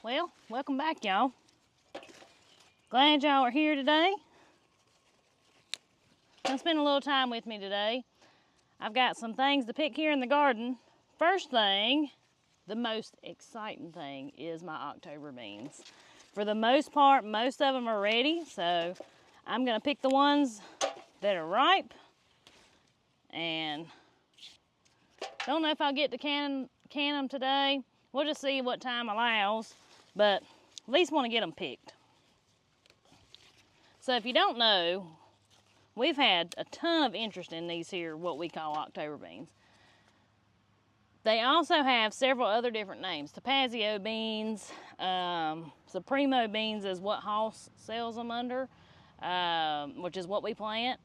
Well, welcome back, y'all. Glad y'all are here today. Come spend a little time with me today. I've got some things to pick here in the garden. First thing, the most exciting thing is my October beans. For the most part, most of them are ready, so I'm gonna pick the ones that are ripe, and don't know if I'll get to can them today. We'll just see what time allows, but at least want to get them picked. So if you don't know, we've had a ton of interest in these here, what we call October beans. They also have several other different names. Tapazio beans, Supremo beans is what Hoss sells them under, which is what we plant.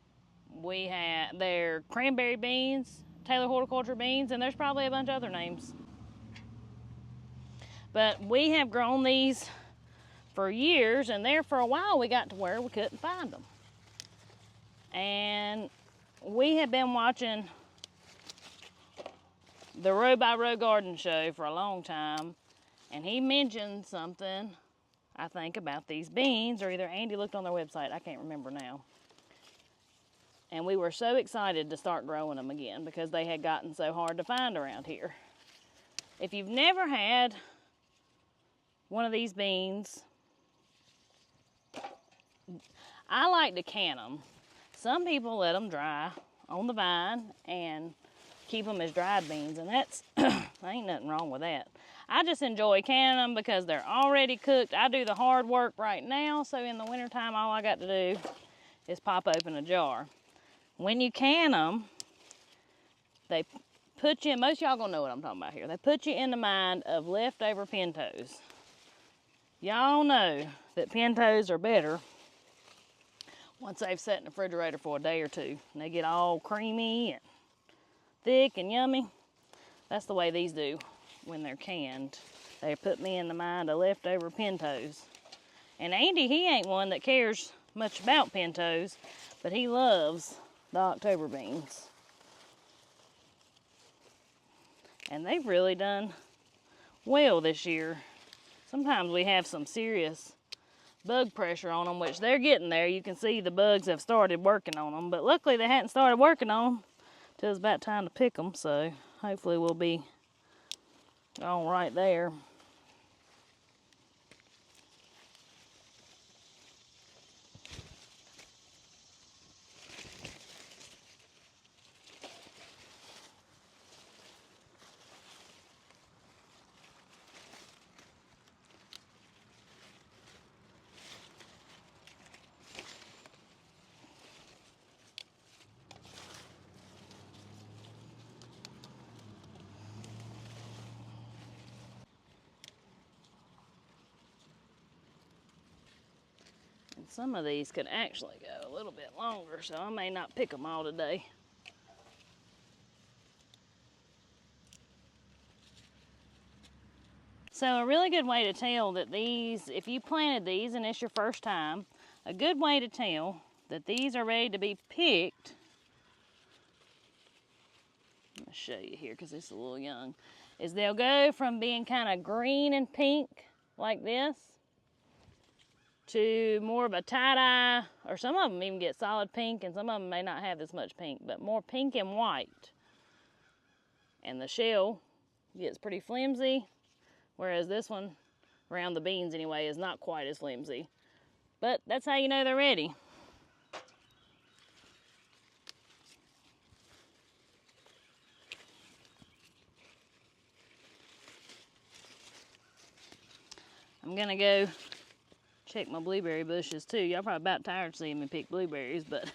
We have their cranberry beans, Taylor horticulture beans, and there's probably a bunch of other names. But we have grown these for years, and there for a while we got to where we couldn't find them. And we have been watching the Row by Row Garden Show for a long time, and he mentioned something, I think, about these beans, or either Andy looked on their website, I can't remember now. And we were so excited to start growing them again because they had gotten so hard to find around here. If you've never had one of these beans, I like to can them. Some people let them dry on the vine and keep them as dried beans, and that's ain't nothing wrong with that. I just enjoy canning them because they're already cooked. I do the hard work right now, so in the wintertime all I got to do is pop open a jar. When you can them, they put you in, most of y'all gonna know what I'm talking about here. They put you in the mind of leftover pintos. Y'all know that pintos are better once they've sat in the refrigerator for a day or two. And they get all creamy and thick and yummy. That's the way these do when they're canned. They put me in the mind of leftover pintos. And Andy, he ain't one that cares much about pintos, but he loves the October beans. And they've really done well this year. Sometimes we have some serious bug pressure on them, which they're getting there. You can see the bugs have started working on them, but luckily they hadn't started working on them till it's about time to pick them, so hopefully we'll be all right there. Some of these could actually go a little bit longer, so I may not pick them all today. So a really good way to tell that these, if you planted these and it's your first time, a good way to tell that these are ready to be picked, I'm gonna show you here because it's a little young, is they'll go from being kind of green and pink like this to more of a tie-dye, or some of them even get solid pink, and some of them may not have as much pink, but more pink and white. And the shell gets pretty flimsy, whereas this one, around the beans anyway, is not quite as flimsy. But that's how you know they're ready. I'm gonna go check my blueberry bushes too. Y'all probably about tired of seeing me pick blueberries, but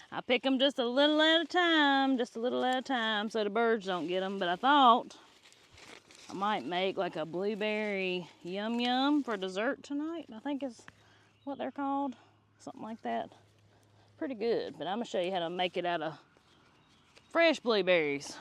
I pick them just a little at a time, so the birds don't get them. But I thought I might make like a blueberry yum yum for dessert tonight. I think is what they're called, something like that. Pretty good, but I'm gonna show you how to make it out of fresh blueberries.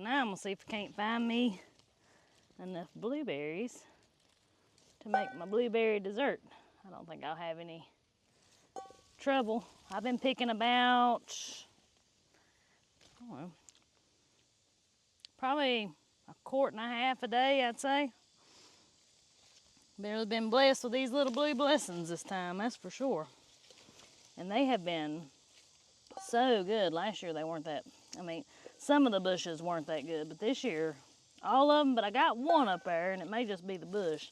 now I'm gonna see if I can't find me enough blueberries to make my blueberry dessert. I don't think I'll have any trouble. I've been picking about, I don't know, probably a quart and a half a day, I'd say. Barely been blessed with these little blue blessings this time, that's for sure. And they have been so good. Last year they weren't that, I mean, some of the bushes weren't that good, but this year, all of them, but I got one up there, and it may just be the bush,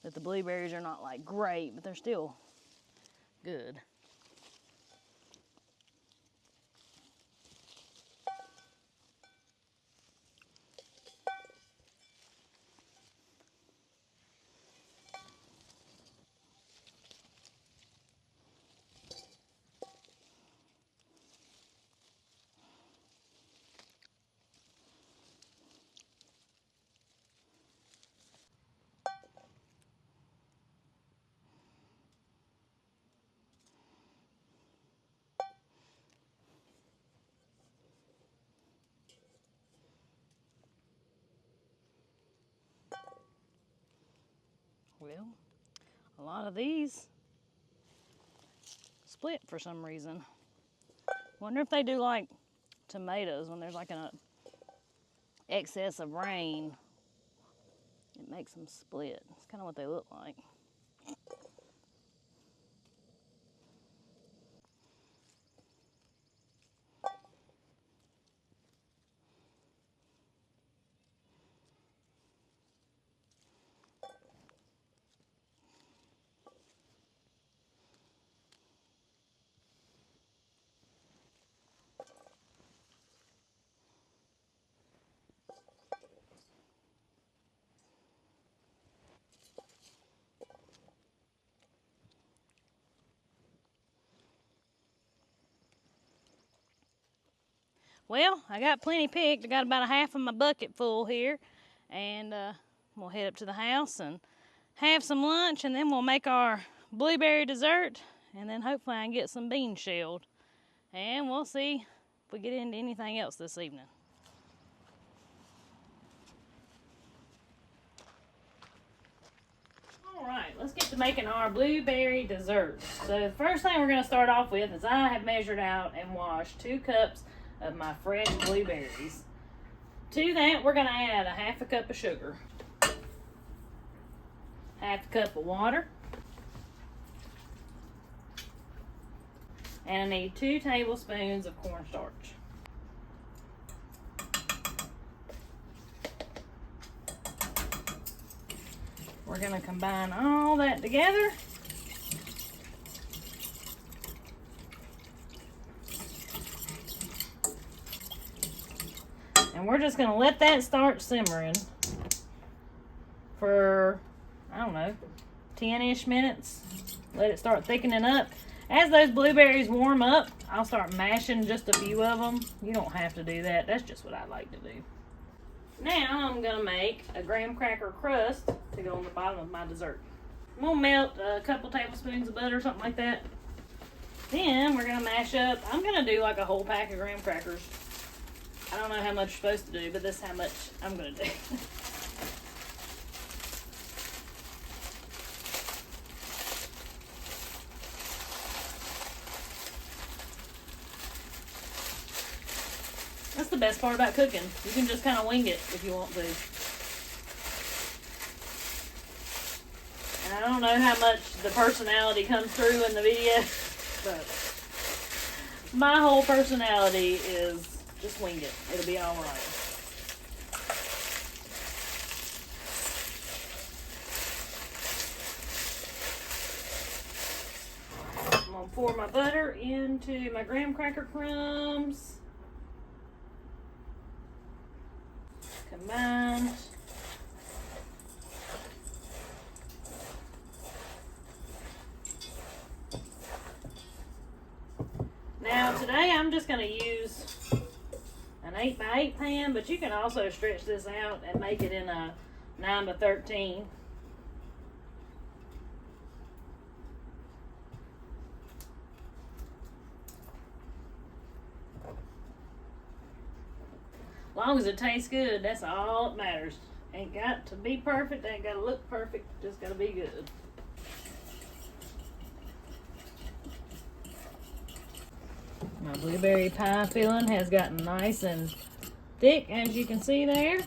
that the blueberries are not like great, but they're still good. Well, a lot of these split for some reason. Wonder if they do like tomatoes when there's like an excess of rain. It makes them split. It's kind of what they look like. Well, I got plenty picked. I got about a half of my bucket full here. And we'll head up to the house and have some lunch, and then we'll make our blueberry dessert, and then hopefully I can get some beans shelled. And we'll see if we get into anything else this evening. Alright, let's get to making our blueberry dessert. So the first thing we're going to start off with is I have measured out and washed 2 cups of my fresh blueberries. To that, we're going to add a half a cup of sugar, half a cup of water, and I need 2 tablespoons of cornstarch. We're going to combine all that together. And we're just going to let that start simmering for, I don't know, 10-ish minutes. Let it start thickening up. As those blueberries warm up, I'll start mashing just a few of them. You don't have to do that. That's just what I like to do. Now I'm going to make a graham cracker crust to go on the bottom of my dessert. I'm going to melt a couple tablespoons of butter, something like that. Then we're going to mash up. I'm going to do like a whole pack of graham crackers. I don't know how much you're supposed to do, but this is how much I'm going to do. That's the best part about cooking. You can just kind of wing it if you want to. And I don't know how much the personality comes through in the video, but my whole personality is just wing it. It'll be all right. I'm going to pour my butter into my graham cracker crumbs. Combine. Now today I'm just going to use an 8x8 pan, but you can also stretch this out and make it in a 9x13. A long as it tastes good, that's all that matters. Ain't got to be perfect, ain't got to look perfect, just got to be good. My blueberry pie filling has gotten nice and thick, as you can see there.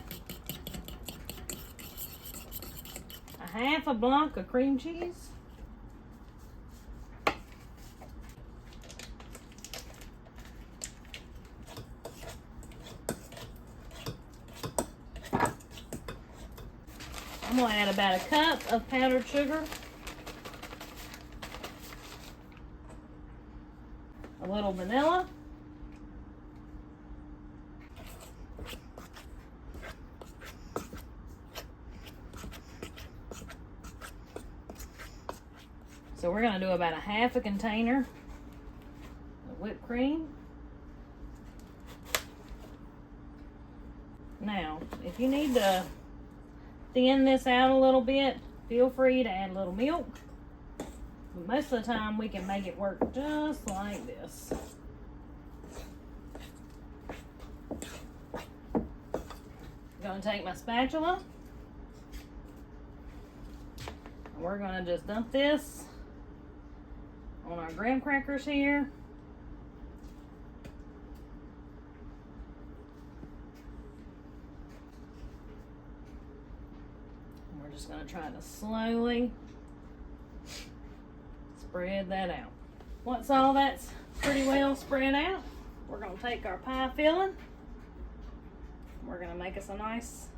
A half a block of cream cheese. I'm going to add about a cup of powdered sugar. A little vanilla. So we're going to do about a half a container of whipped cream. Now, if you need to thin this out a little bit, feel free to add a little milk. But most of the time we can make it work just like this. I'm going to take my spatula. And we're going to just dump this on our graham crackers here. And we're just going to try to slowly spread that out. Once all that's pretty well spread out, we're going to take our pie filling. We're going to make us a nice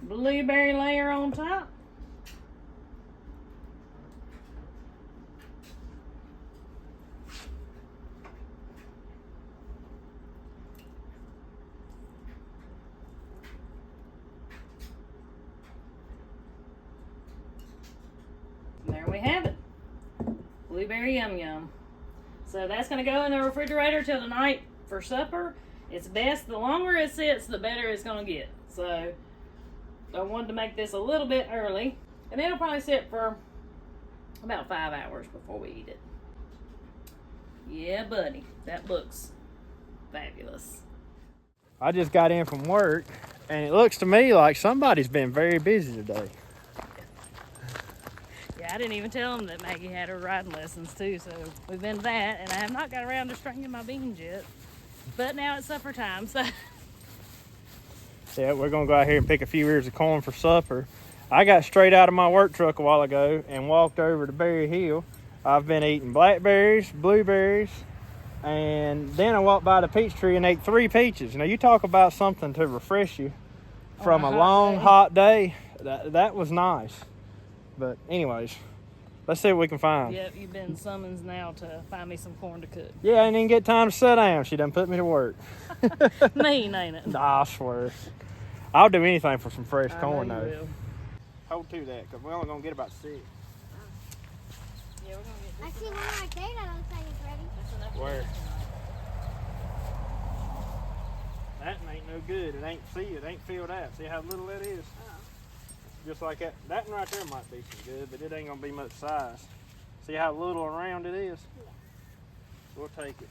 blueberry layer on top. And there we have it. Blueberry Yum Yum. So that's going to go in the refrigerator till tonight for supper. It's best, the longer it sits, the better it's going to get. So I wanted to make this a little bit early. And it'll probably sit for about 5 hours before we eat it. Yeah, buddy. That looks fabulous. I just got in from work, and it looks to me like somebody's been very busy today. Yeah, I didn't even tell them that Maggie had her riding lessons too, so we've been to that, and I have not got around to stringing my beans yet. But now it's supper time, so. Yeah, we're gonna go out here and pick a few ears of corn for supper. I got straight out of my work truck a while ago and walked over to Berry Hill. I've been eating blackberries, blueberries, and then I walked by the peach tree and ate 3 peaches. Now you talk about something to refresh you from a long, hot day. That was nice. But anyways, let's see what we can find. Yep, you've been summoned now to find me some corn to cook. Yeah, I didn't even get time to sit down. She done put me to work. Mean, ain't it? Nah, I swear. I'll do anything for some fresh corn, though. though. Hold to that, because we're only going to get about 6. Yeah, we're going to get I see one right there that looks like it's ready. Where? That ain't no good. It ain't sealed. It ain't filled out. See how little that is? Just like that. That one right there might be some good, but it ain't going to be much size. See how little around it is? Yeah. We'll take it.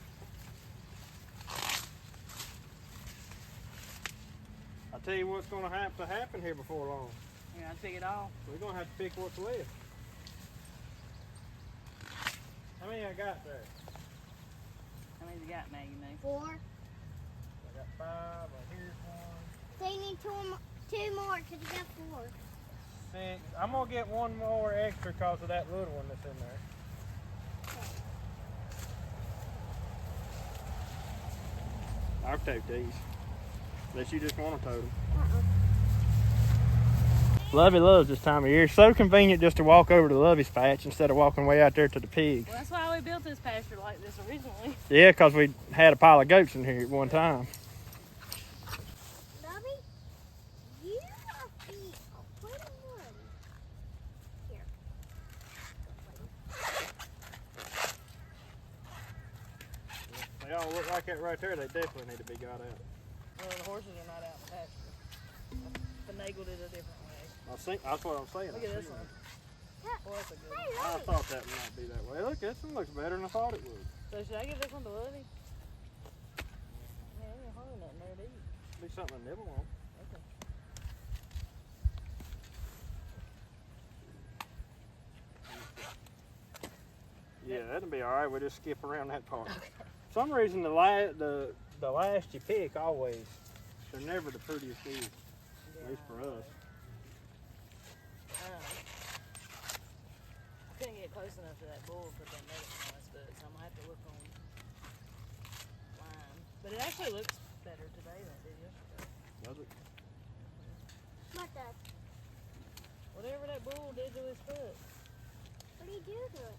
I'll tell you what's going to have to happen here before long. You're going to pick it off? We're going to have to pick what's left. How many I got there? How many you got, Maggie? 4. I got 5. Here's 1. So you need 2 more because you got 4. 6. I'm going to get 1 more extra because of that little one that's in there. I'll take these. Unless you just want to tote them. Lovey loves this time of year. It's so convenient just to walk over to Lovey's patch instead of walking way out there to the pigs. Well, that's why we built this pasture like this originally. Yeah, because we had a pile of goats in here at one time. Lovey, you must be quite a wood. Here. They all look like that right there. They definitely need to be got out. Well, the horses are not out in the pasture. I finagled it a different way. That's what I'm saying. Look at this one. Boy, that's a good one. I thought that might be that way. Look, this one looks better than I thought it would. So should I give this one to Lovey? Yeah, ain't hardly nothing there to eat. Be something to nibble on. Okay. Yeah, that'll be all right. We'll just skip around that part. Okay. For some reason, the last you pick always, they're never the prettiest ears, at least for us. I couldn't get close enough to that bull for that medicine on his foot, so I'm gonna have to look on line. But it actually looks better today than it did yesterday. Does it? What does? Whatever that bull did to his foot. What do you do to it?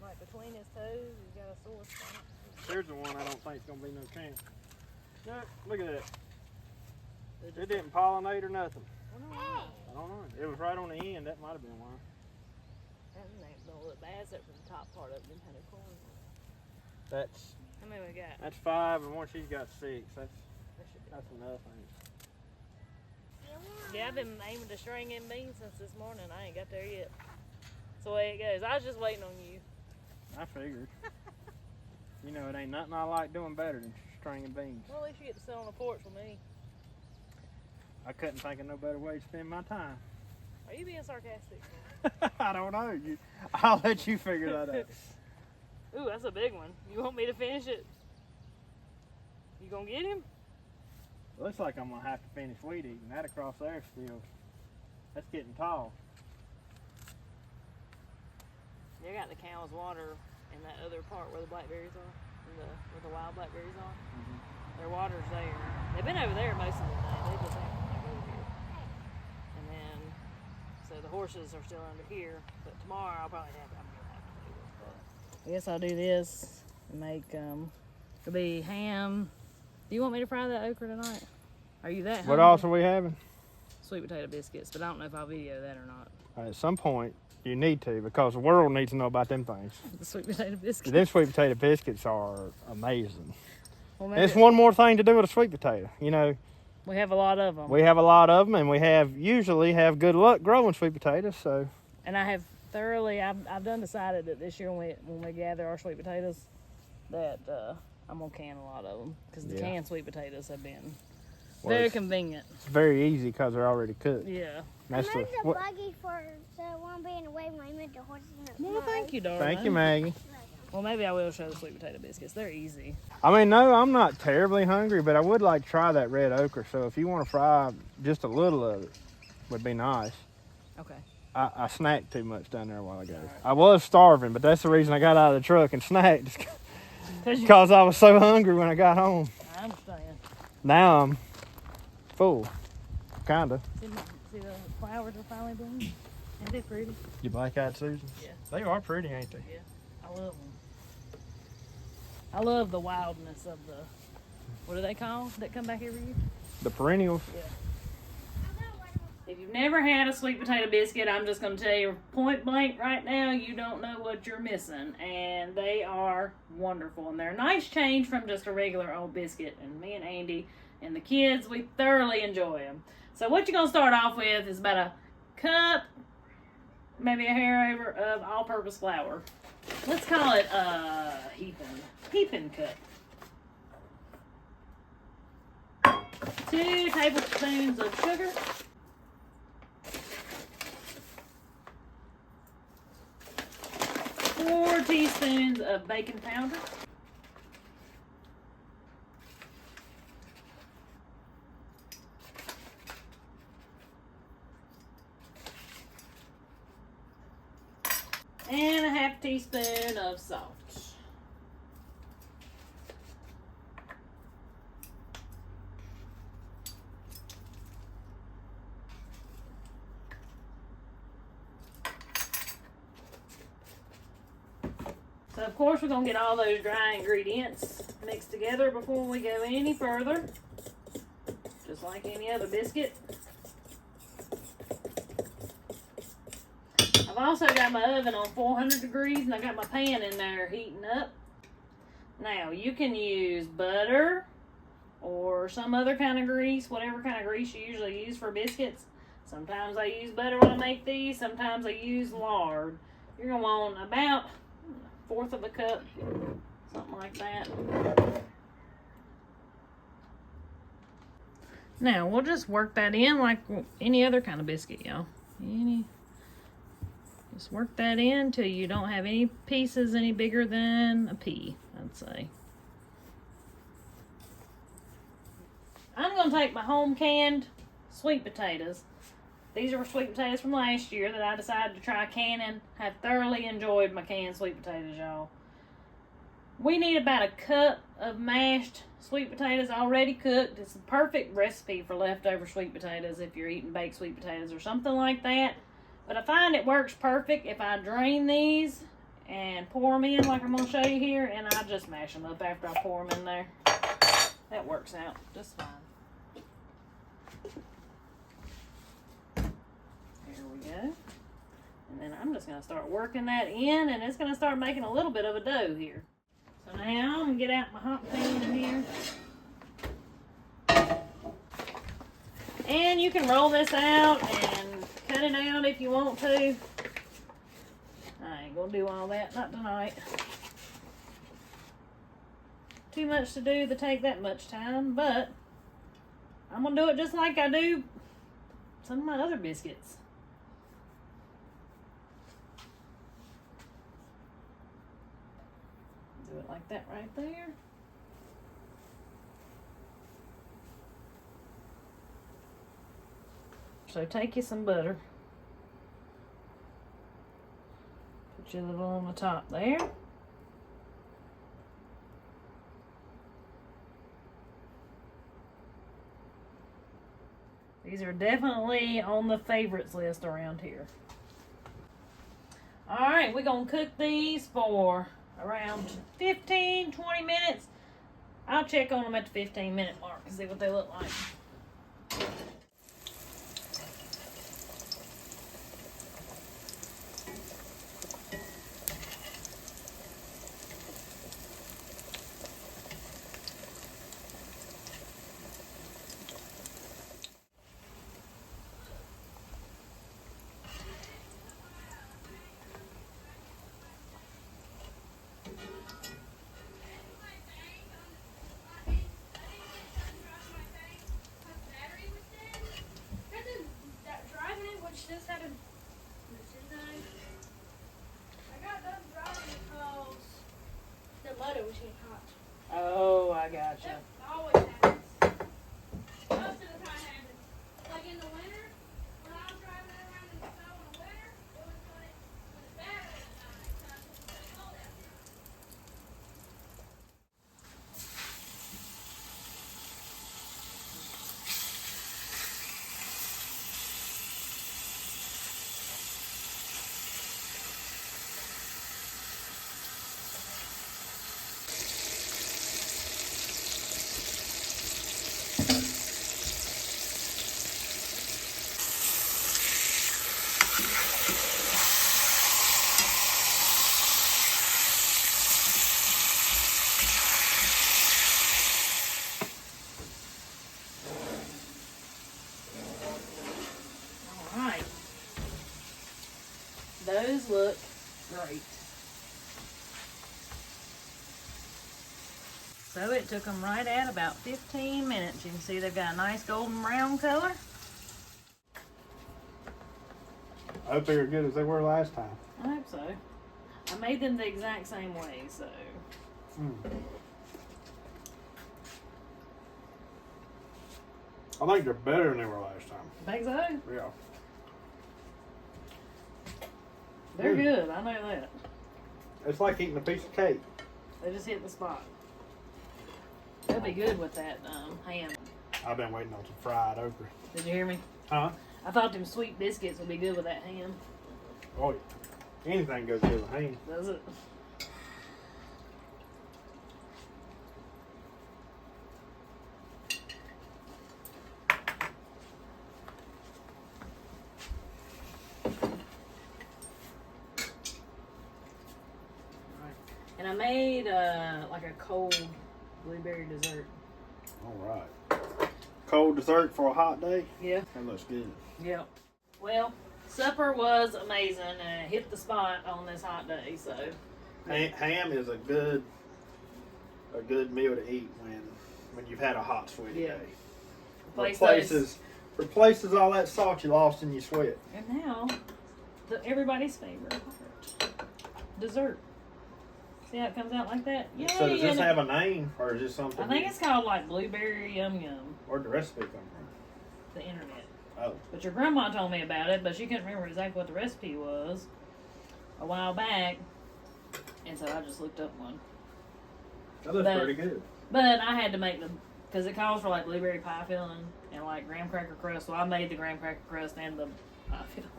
Like between his toes, he's got a sore spot. Here's the one I don't think's gonna be no chance. No, look at that. It didn't pollinate or nothing. Hey! I don't know. It was right on the end. That might have been why. That don't look bad except for the top part of it had a corn. That's How many we got? that's 5, and one she's got 6. That should be That's enough. Ain't it? Yeah, I've been aiming to string in beans since this morning. I ain't got there yet. That's the way it goes. I was just waiting on you. I figured. You know, it ain't nothing I like doing better than stringing beans. Well, at least you get to sit on the porch with me. I couldn't think of no better way to spend my time. Are you being sarcastic? I don't know. I'll let you figure that out. Ooh, that's a big one. You want me to finish it? You gonna get him? Looks like I'm gonna have to finish weed eating. That across there still. That's getting tall. They got the cow's water in that other part where the blackberries are, where the wild blackberries are. Mm-hmm. Their water's there. They've been over there most of the day. They just haven't come over here. And then, so the horses are still under here. But tomorrow I'm gonna have to do it. But I guess I'll do this and make it'll be ham. Do you want me to fry that okra tonight? Are you that hungry? What else are we having? Sweet potato biscuits, but I don't know if I'll video that or not. At some point, you need to, because the world needs to know about them things. The sweet potato biscuits. Them sweet potato biscuits are amazing. Well, It's one more thing to do with a sweet potato. You know, we have a lot of them. we have a lot of them, and we usually have good luck growing sweet potatoes. So, and I have thoroughly, I've done decided that this year when we gather our sweet potatoes, that I'm gonna can a lot of them because the canned sweet potatoes have been very convenient. It's very easy because they're already cooked. Yeah. That's I moved the buggy so it won't be in the way when I move the horses in the Well, thank you, darling. Thank you, Maggie. Well, maybe I will show the sweet potato biscuits. They're easy. I mean, no, I'm not terribly hungry, but I would like to try that red okra. So if you want to fry just a little of it, would be nice. Okay. I snacked too much down there a while ago. I was starving, but that's the reason I got out of the truck and snacked. Because I was so hungry when I got home. I understand. Now I'm full. Kinda. See the flowers are finally blooming? Ain't they pretty? You black-eyed Susan? Yeah. They are pretty, ain't they? Yeah. I love them. I love the wildness of the, what are they called that come back every year? The perennials. Yeah. If you've never had a sweet potato biscuit, I'm just going to tell you point blank right now, you don't know what you're missing. And they are wonderful. And they're a nice change from just a regular old biscuit. And me and Andy and the kids, we thoroughly enjoy them. So what you're going to start off with is about a cup, maybe a hair over of all-purpose flour. Let's call it heaping cup. 2 tablespoons of sugar. 4 teaspoons of baking powder. And a half teaspoon of salt. So of course we're going to get all those dry ingredients mixed together before we go any further. Just like any other biscuit. I've also got my oven on 400 degrees and I got my pan in there heating up. Now you can use butter or some other kind of grease, whatever kind of grease you usually use for biscuits. Sometimes I use butter when I make these, sometimes I use lard. You're going to want about 1/4 of a cup, something like that. Now we'll just work that in like any other kind of biscuit, y'all. Just work that in till you don't have any pieces any bigger than a pea, I'd say. I'm gonna take my home canned sweet potatoes. These are sweet potatoes from last year that I decided to try canning. Have thoroughly enjoyed my canned sweet potatoes, y'all. We need about a cup of mashed sweet potatoes already cooked. It's the perfect recipe for leftover sweet potatoes if you're eating baked sweet potatoes or something like that. But I find it works perfect if I drain these and pour them in like I'm going to show you here, and I just mash them up after I pour them in there. That works out just fine. There we go. And then I'm just going to start working that in, and it's going to start making a little bit of a dough here. So now I'm going to get out my hot pan here. And you can roll this out and cut it out if you want to. I ain't going to do all that, not tonight. Too much to do to take that much time, but I'm going to do it just like I do some of my other biscuits. Do it like that right there. So take you some butter. Put your little on the top there. These are definitely on the favorites list around here. Alright, we're going to cook these for around 15-20 minutes. I'll check on them at the 15-minute mark and see what they look like. Just had a I got done driving because the motor was getting hot. Oh, I gotcha. That always happens. Most of the time happens. Like in the winter, when I was driving around in the snow in the winter, it was when the battery was dying. So I was so cold out there. Alright. Those look great. So it took them right at about 15 minutes. You can see they've got a nice golden brown color. I hope they're as good as they were last time. I hope so. I made them the exact same way, so. I think they're better than they were last time. Think so? Yeah. They're good, I know that. It's like eating a piece of cake. They just hit the spot. They'll be good with that ham. I've been waiting on some fried okra. Did you hear me? Huh? I thought them sweet biscuits would be good with that ham. Oh, yeah. Anything goes good with ham. Does it? And I made like a cold blueberry dessert. All right. Cold dessert for a hot day? Yeah. That looks good. Yep. Well, supper was amazing and it hit the spot on this hot day, so. Ham is a good meal to eat when you've had a hot, sweaty day. replaces all that salt you lost in your sweat. And now, everybody's favorite dessert. See how it comes out like that? Yay! So does this have a name, or is this something? I think it's called like blueberry yum yum. Where'd the recipe come from? The internet. Oh. But your grandma told me about it, but she couldn't remember exactly what the recipe was a while back, and so I just looked up one. That looks pretty good. But I had to make them because it calls for like blueberry pie filling and like graham cracker crust. So I made the graham cracker crust and the pie filling.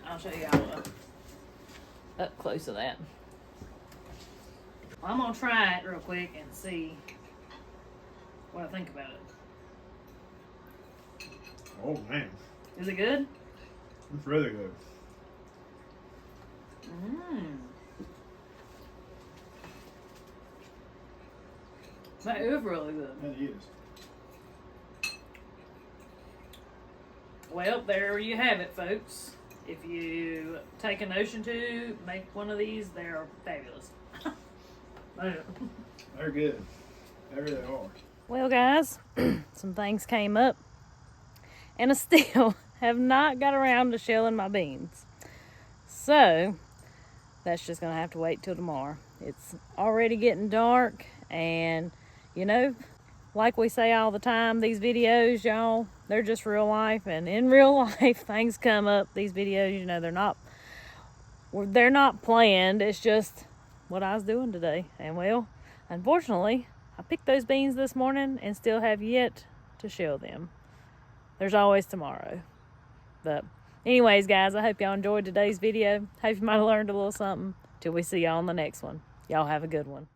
I'll show you all up close of that. Well, I'm gonna try it real quick and see what I think about it. Oh man, Is it good? it's really good. That is really good. It is. Well, there you have it, folks. If you take a notion to make one of these, they're fabulous. They're good. They really are. Well, guys, some things came up, and I still have not got around to shelling my beans. So, that's just going to have to wait till tomorrow. It's already getting dark, and, you know, like we say all the time, these videos, y'all, they're just real life, and in real life, things come up. These videos, you know, they're not planned. It's just what I was doing today. And, well, unfortunately, I picked those beans this morning and still have yet to shell them. There's always tomorrow. But anyways, guys, I hope y'all enjoyed today's video. Hope you might have learned a little something. Till we see y'all on the next one. Y'all have a good one.